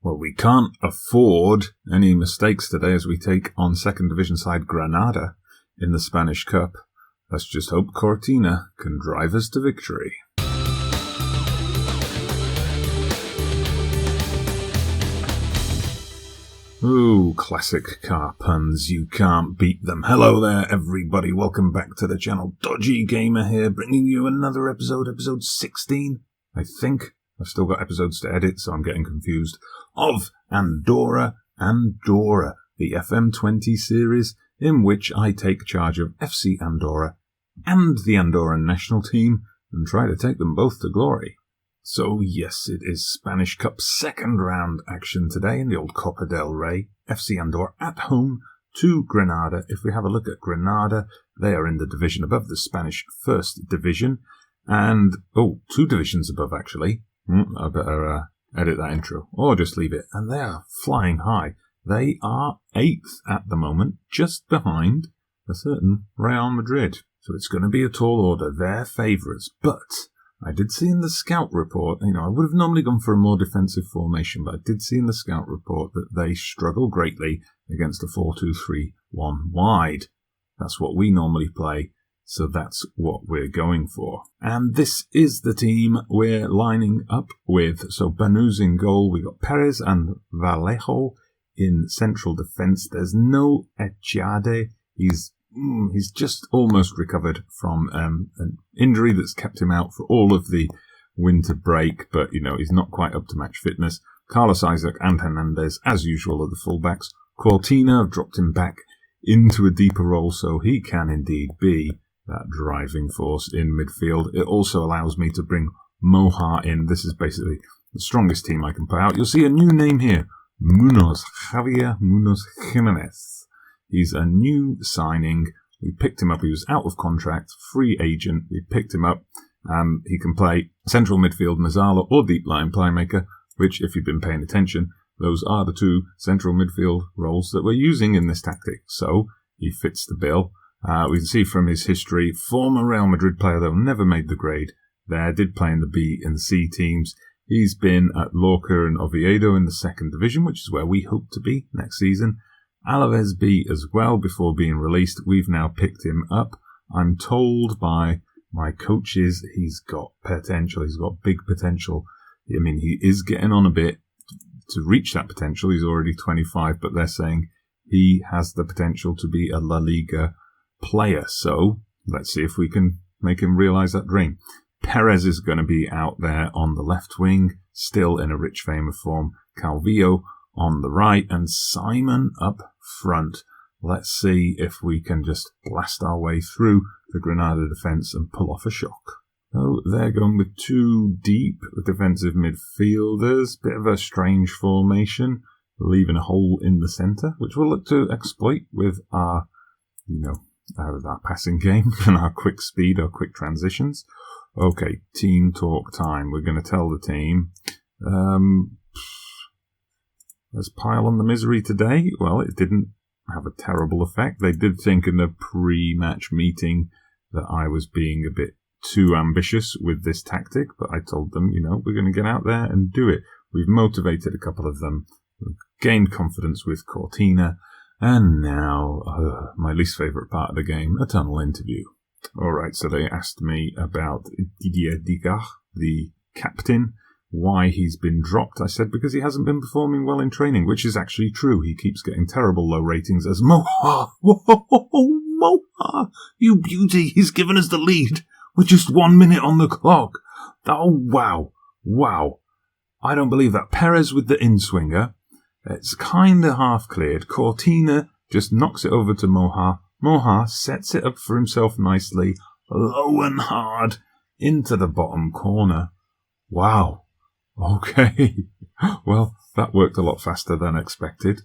Well, we can't afford any mistakes today as we take on second division side Granada in the Spanish Cup. Let's just hope Cortina can drive us to victory. Ooh, classic car puns, you can't beat them. Hello there, everybody. Welcome back to the channel. Dodgy Gamer here, bringing you another episode 16, I think. I've still got episodes to edit, so I'm getting confused. Of Andorra, the FM20 series, in which I take charge of FC Andorra and the Andorran national team and try to take them both to glory. So yes, it is Spanish Cup second round action today in the old Copa del Rey. FC Andorra at home to Granada. If we have a look at Granada, they are in the division above the Spanish First Division. And, two divisions above actually. I better edit that intro, or just leave it. And they are flying high. They are 8th at the moment, just behind a certain Real Madrid. So it's going to be a tall order. They're favourites. But I did see in the scout report, I would have normally gone for a more defensive formation, but I did see in the scout report that they struggle greatly against a 4-2-3-1 wide. That's what we normally play. So that's what we're going for. And this is the team we're lining up with. So Banu's in goal. We got Perez and Vallejo in central defence. There's no Echade. He's just almost recovered from an injury that's kept him out for all of the winter break. But, he's not quite up to match fitness. Carlos Isaac and Hernandez, as usual, are the fullbacks. Cortina have dropped him back into a deeper role, so he can indeed be that driving force in midfield. It also allows me to bring Moha in. This is basically the strongest team I can put out. You'll see a new name here. Javier Munoz Jimenez. He's a new signing. We picked him up. He was out of contract, free agent. We picked him up. He can play central midfield, Mazzala, or deep line playmaker, which, if you've been paying attention, those are the two central midfield roles that we're using in this tactic. So he fits the bill. We can see from his history, former Real Madrid player, though, never made the grade there, did play in the B and C teams. He's been at Lorca and Oviedo in the second division, which is where we hope to be next season. Alaves B as well before being released. We've now picked him up. I'm told by my coaches he's got potential. He's got big potential. He is getting on a bit to reach that potential. He's already 25, but they're saying he has the potential to be a La Liga player. So let's see if we can make him realise that dream. Perez is going to be out there on the left wing, still in a rich vein of form. Calvillo on the right, and Simon up front. Let's see if we can just blast our way through the Granada defence and pull off a shock. Oh, they're going with two deep defensive midfielders. Bit of a strange formation, leaving a hole in the centre, which we'll look to exploit with our, our passing game and our quick speed, our quick transitions. Okay, team talk time. We're going to tell the team, let's pile on the misery today. Well, it didn't have a terrible effect. They did think in the pre-match meeting that I was being a bit too ambitious with this tactic, but I told them, we're going to get out there and do it. We've motivated a couple of them. We've gained confidence with Cortina. And now, my least favourite part of the game, a tunnel interview. Alright, so they asked me about Didier Digard, the captain, why he's been dropped. I said because he hasn't been performing well in training, which is actually true. He keeps getting terrible low ratings as Moha. Whoa, Moha, you beauty, he's given us the lead with just 1 minute on the clock. Oh, wow. I don't believe that. Perez with the in-swinger. It's kind of half cleared. Cortina just knocks it over to Moha. Moha sets it up for himself nicely, low and hard, into the bottom corner. Wow. Okay. Well, that worked a lot faster than expected.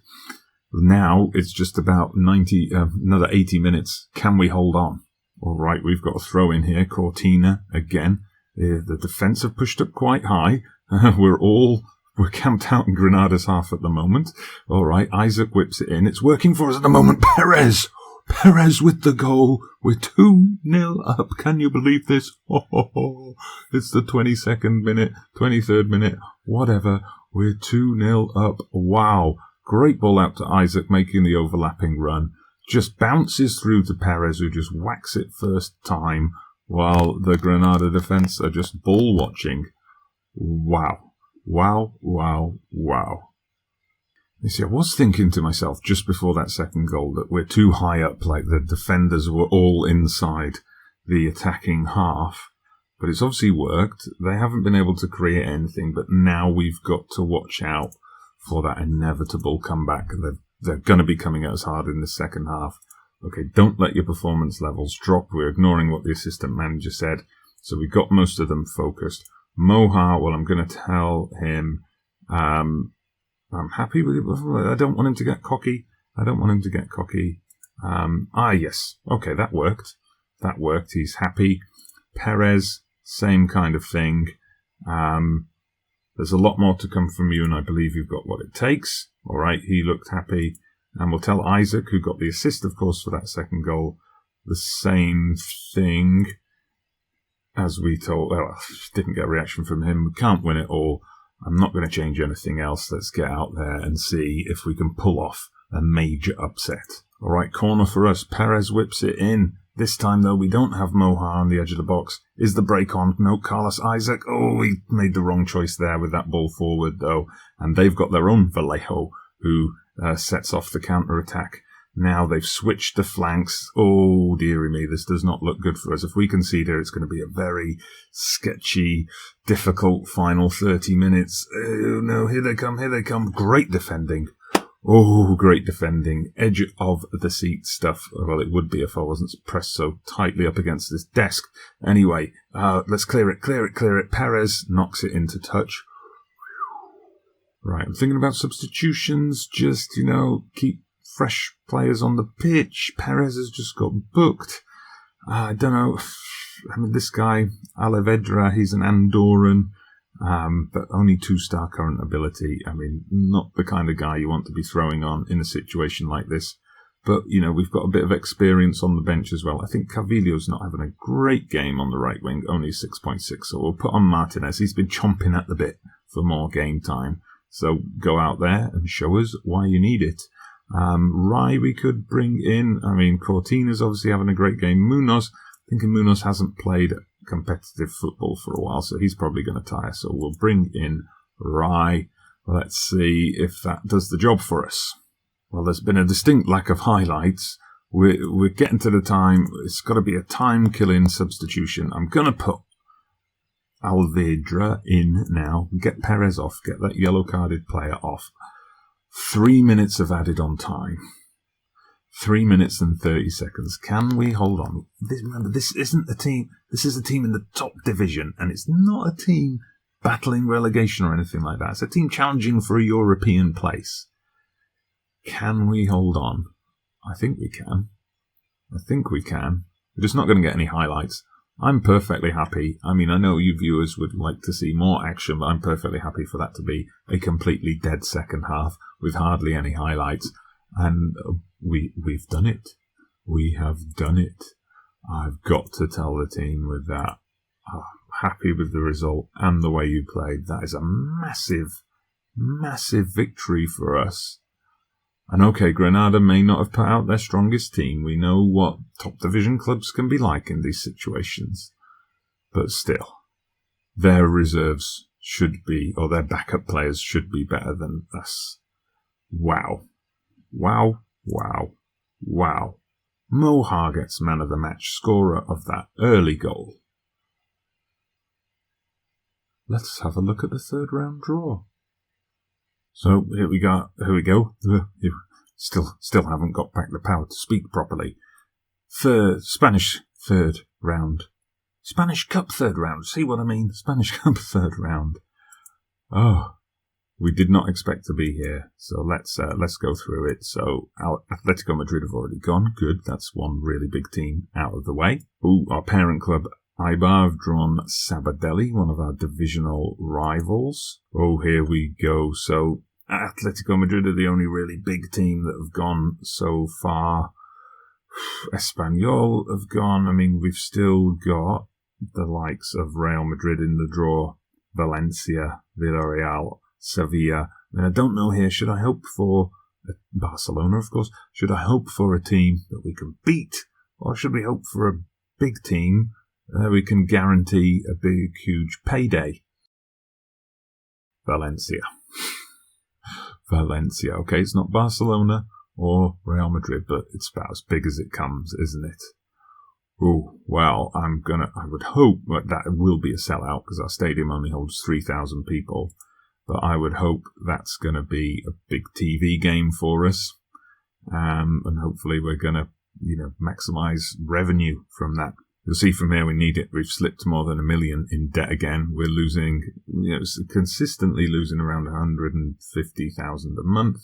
Now it's just about another 80 minutes. Can we hold on? All right, we've got a throw in here. Cortina again. The defence have pushed up quite high. We're camped out in Granada's half at the moment. All right, Isaac whips it in. It's working for us at the moment. Perez with the goal. We're 2-0 up. Can you believe this? It's the 22nd minute, 23rd minute, whatever. We're 2-0 up. Wow. Great ball out to Isaac, making the overlapping run. Just bounces through to Perez, who just whacks it first time, while the Granada defence are just ball watching. Wow. Wow, wow, wow. You see, I was thinking to myself just before that second goal that we're too high up, like the defenders were all inside the attacking half. But it's obviously worked. They haven't been able to create anything, but now we've got to watch out for that inevitable comeback. They're going to be coming at us hard in the second half. Okay, don't let your performance levels drop. We're ignoring what the assistant manager said. So we got most of them focused. Moha, well, I'm going to tell him I'm happy with it. I don't want him to get cocky. Yes. Okay, that worked. He's happy. Perez, same kind of thing. There's a lot more to come from you, and I believe you've got what it takes. All right, he looked happy. And we'll tell Isaac, who got the assist, of course, for that second goal, the same thing as we told. Well, didn't get a reaction from him. We can't win it all. I'm not going to change anything else. Let's get out there and see if we can pull off a major upset. All right, corner for us. Perez whips it in. This time, though, we don't have Moha on the edge of the box. Is the break on? No, Carlos Isaac. Oh, he made the wrong choice there with that ball forward, though. And they've got their own Vallejo, who sets off the counter-attack. Now they've switched the flanks. Oh, dearie me, this does not look good for us. If we concede here, it's going to be a very sketchy, difficult final 30 minutes. Oh, no, here they come. Great defending. Oh, great defending. Edge of the seat stuff. Well, it would be if I wasn't pressed so tightly up against this desk. Anyway, let's clear it. Perez knocks it into touch. Right, I'm thinking about substitutions. Just, keep fresh players on the pitch. Perez has just got booked. I don't know. I mean, this guy, Alavedra, he's an Andorran. But only 2-star current ability. I mean, not the kind of guy you want to be throwing on in a situation like this. But, we've got a bit of experience on the bench as well. I think Cavillo's not having a great game on the right wing, only 6.6. So we'll put on Martinez. He's been chomping at the bit for more game time. So go out there and show us why you need it. Rai we could bring in. I mean, Cortina's obviously having a great game. Munoz, thinking Munoz hasn't played competitive football for a while, so he's probably going to tire. So we'll bring in Rai. Let's see if that does the job for us. Well, there's been a distinct lack of highlights. We're getting to the time. It's got to be a time-killing substitution. I'm going to put Alvedra in now. Get Perez off. Get that yellow-carded player off. 3 minutes of added on time. 3 minutes and 30 seconds. Can we hold on? Remember, this isn't a team. This is a team in the top division, and it's not a team battling relegation or anything like that. It's a team challenging for a European place. Can we hold on? I think we can. We're just not going to get any highlights. I'm perfectly happy. I mean, I know you viewers would like to see more action, but I'm perfectly happy for that to be a completely dead second half with hardly any highlights. And we've done it. We have done it. I've got to tell the team with that. Happy with the result and the way you played. That is a massive, massive victory for us. And okay, Granada may not have put out their strongest team. We know what top division clubs can be like in these situations. But still, their reserves should be, or their backup players should be better than us. Wow. Wow, wow, wow. Moha gets man of the match, scorer of that early goal. Let's have a look at the third round draw. So here we go. Still haven't got back the power to speak properly. Spanish third round. Spanish Cup third round. See what I mean? Spanish Cup third round. Oh, we did not expect to be here. So let's go through it. So Atletico Madrid have already gone. Good. That's one really big team out of the way. Ooh, our parent club Eibar have drawn Sabadell, one of our divisional rivals. Oh, here we go. So Atletico Madrid are the only really big team that have gone so far. Espanyol have gone. I mean, we've still got the likes of Real Madrid in the draw, Valencia, Villarreal, Sevilla. And I don't know here, should I hope for Barcelona, of course? Should I hope for a team that we can beat? Or should we hope for a big team that we can guarantee a big, huge payday? Valencia. Valencia. Okay, it's not Barcelona or Real Madrid, but it's about as big as it comes, isn't it? Oh, well, I would hope that it will be a sellout because our stadium only holds 3,000 people. But I would hope that's going to be a big TV game for us. And hopefully we're going to, maximise revenue from that. You'll see from here we need it. We've slipped more than $1 million in debt again. We're losing, consistently losing around 150,000 a month.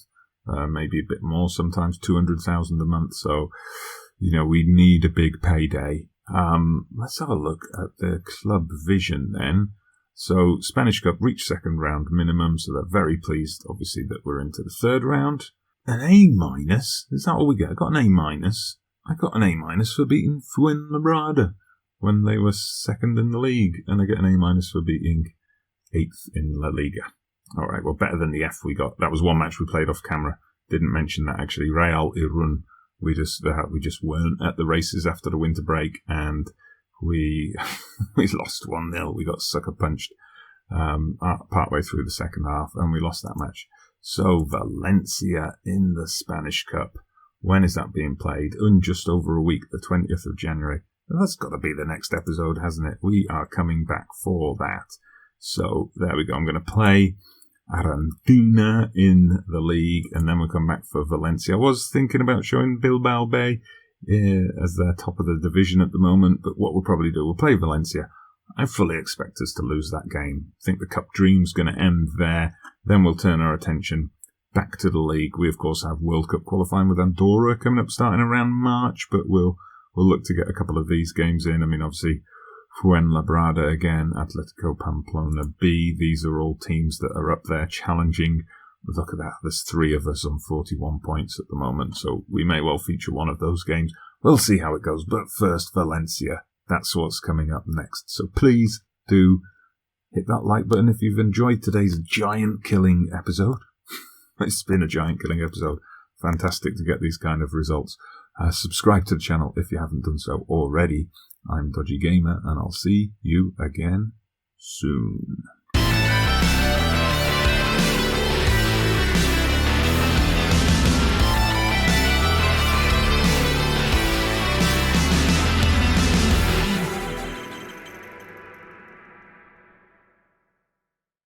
Maybe a bit more, sometimes 200,000 a month. So, we need a big payday. Let's have a look at the club vision then. So, Spanish Cup reached second round minimum, so they're very pleased, obviously, that we're into the third round. An A-, is that all we get? I got an A-. I got an A- for beating Fuenlabrada when they were second in the league, and I get an A- for beating 8th in La Liga. All right, well, better than the F we got. That was one match we played off camera. Didn't mention that, actually. Real Irun. We just weren't at the races after the winter break, and we lost 1-0. We got sucker punched partway through the second half, and we lost that match. So Valencia in the Spanish Cup. When is that being played? In just over a week, the 20th of January. That's got to be the next episode, hasn't it? We are coming back for that. So there we go. I'm going to play Arandina in the league, and then we'll come back for Valencia. I was thinking about showing Bilbao Bay as they're top of the division at the moment, but what we'll probably do, we'll play Valencia. I fully expect us to lose that game. I think the cup dream's going to end there. Then we'll turn our attention back to the league. We, of course, have World Cup qualifying with Andorra coming up starting around March, but we'll look to get a couple of these games in. I mean, obviously, Fuenlabrada again, Atletico Pamplona B. These are all teams that are up there challenging. Look at that. There's 3 of us on 41 points at the moment, so we may well feature one of those games. We'll see how it goes. But first, Valencia. That's what's coming up next. So please do hit that like button if you've enjoyed today's giant killing episode. It's been a giant killing episode. Fantastic to get these kind of results. Subscribe to the channel if you haven't done so already. I'm Dodgy Gamer, and I'll see you again soon.